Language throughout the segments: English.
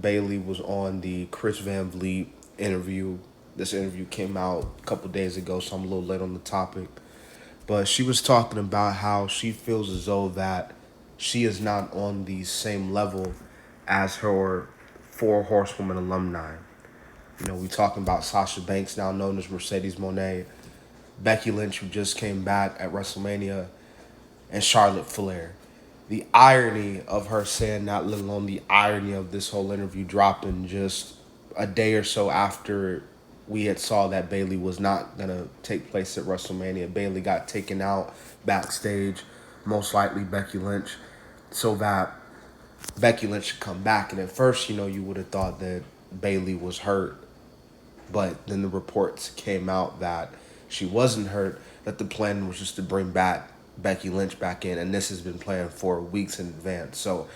Bayley was on the Chris Van Vliet interview. This interview came out a couple days ago, so I'm a little late on the topic. But she was talking about how she feels as though that she is not on the same level as her Four Horsewoman alumni. We talking about Sasha Banks, now known as Mercedes Moné, Becky Lynch, who just came back at WrestleMania, and Charlotte Flair. The irony of her saying that, let alone the irony of this whole interview dropping just a day or so after we had saw that Bayley was not gonna take place at WrestleMania. Bayley got taken out backstage, most likely Becky Lynch, so that Becky Lynch should come back. And at first, you would have thought that Bayley was hurt, but then the reports came out that she wasn't hurt, that the plan was just to bring back Becky Lynch back in, and this has been planned for weeks in advance. So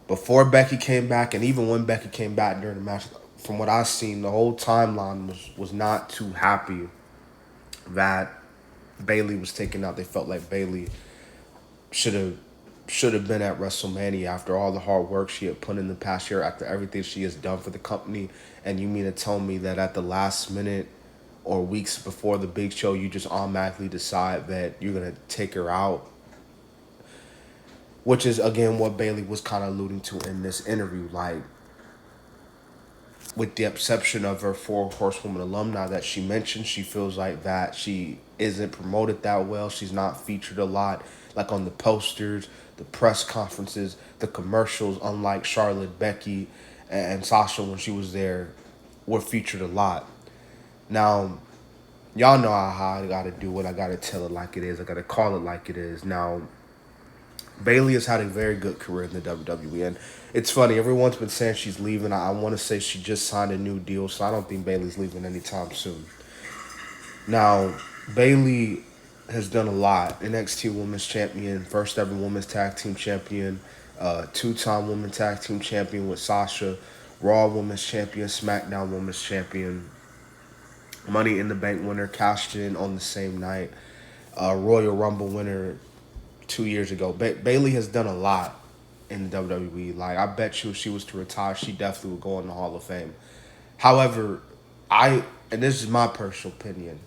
before Becky came back, and even when Becky came back during the match, from what I've seen, the whole timeline was not too happy that Bayley was taken out. They felt like Bayley should have been at WrestleMania after all the hard work she had put in the past year, after everything she has done for the company. And you mean to tell me that at the last minute or weeks before the big show, you just automatically decide that you're going to take her out? Which is, again, what Bayley was kind of alluding to in this interview. Like, with the exception of her Four Horsewoman alumni that she mentioned, she feels like that she isn't promoted that well. She's not featured a lot, like on the posters, the press conferences, the commercials, unlike Charlotte, Becky, and Sasha when she was there, were featured a lot. Now, y'all know how I gotta do it. I gotta tell it like it is. I gotta call it like it is. Now, Bayley has had a very good career in the WWE, and it's funny. Everyone's been saying she's leaving. I want to say she just signed a new deal, so I don't think Bayley's leaving anytime soon. Now, Bayley has done a lot. NXT Women's Champion, first ever Women's Tag Team Champion, two-time Women's Tag Team Champion with Sasha, Raw Women's Champion, SmackDown Women's Champion, Money in the Bank winner, cashed in on the same night, Royal Rumble winner 2 years ago. Bayley has done a lot in the WWE. Like, I bet you if she was to retire, she definitely would go in the Hall of Fame. However, and this is my personal opinion,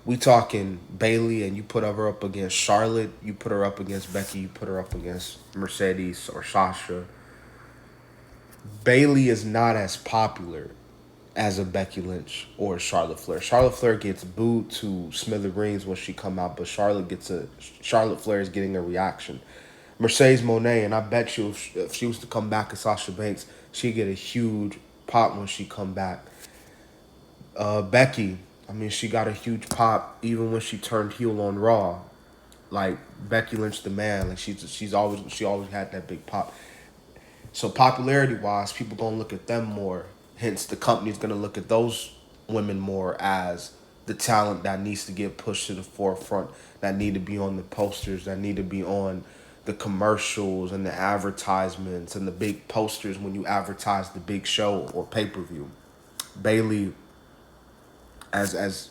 we talking Bayley, and you put her up against Charlotte, you put her up against Becky, you put her up against Mercedes or Sasha. Bayley is not as popular as a Becky Lynch or a Charlotte Flair. Charlotte Flair gets booed to smithereens when she come out, but Charlotte Flair is getting a reaction. Mercedes Moné, and I bet you if she was to come back as Sasha Banks, she'd get a huge pop when she come back. Becky, I mean, she got a huge pop even when she turned heel on Raw. Like, Becky Lynch, the man, like she always had that big pop. So popularity wise, people gonna look at them more. Hence, the company's gonna look at those women more as the talent that needs to get pushed to the forefront, that need to be on the posters, that need to be on the commercials and the advertisements and the big posters when you advertise the big show or pay-per-view. Bayley, as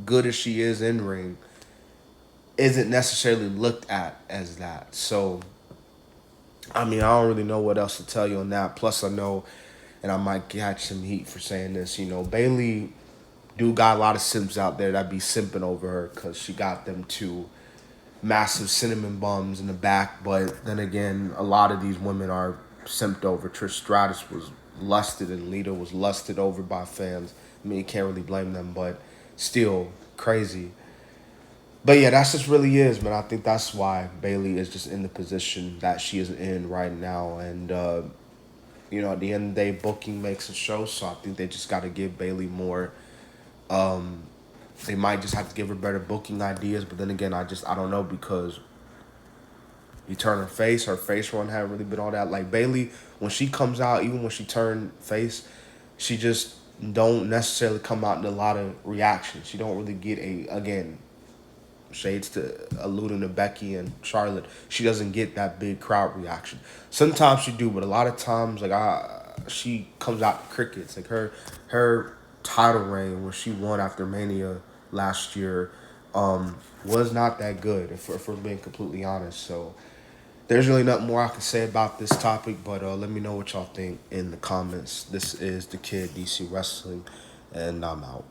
good as she is in ring, isn't necessarily looked at as that. So, I mean, I don't really know what else to tell you on that. Plus, I know, and I might catch some heat for saying this, Bayley do got a lot of simps out there that be simping over her because she got them two massive cinnamon buns in the back. But then again, a lot of these women are simped over. Trish Stratus was lusted, and Lita was lusted over by fans. I mean, you can't really blame them, but still crazy. But yeah, that's just really is, man. I think that's why Bayley is just in the position that she is in right now. And, at the end of the day, booking makes a show. So I think they just got to give Bayley more. They might just have to give her better booking ideas. But then again, I don't know, because you turn her face run haven't really been all that. Like, Bayley, when she comes out, even when she turned face, she just don't necessarily come out in a lot of reactions. She don't really get again, shades to alluding to Becky and Charlotte, she doesn't get that big crowd reaction. Sometimes she do, but a lot of times, she comes out crickets. Like, her title reign when she won after Mania last year was not that good, if we're being completely honest. So There's really nothing more I can say about this topic, but let me know what y'all think in the comments. This is the Kid DC Wrestling, and I'm out.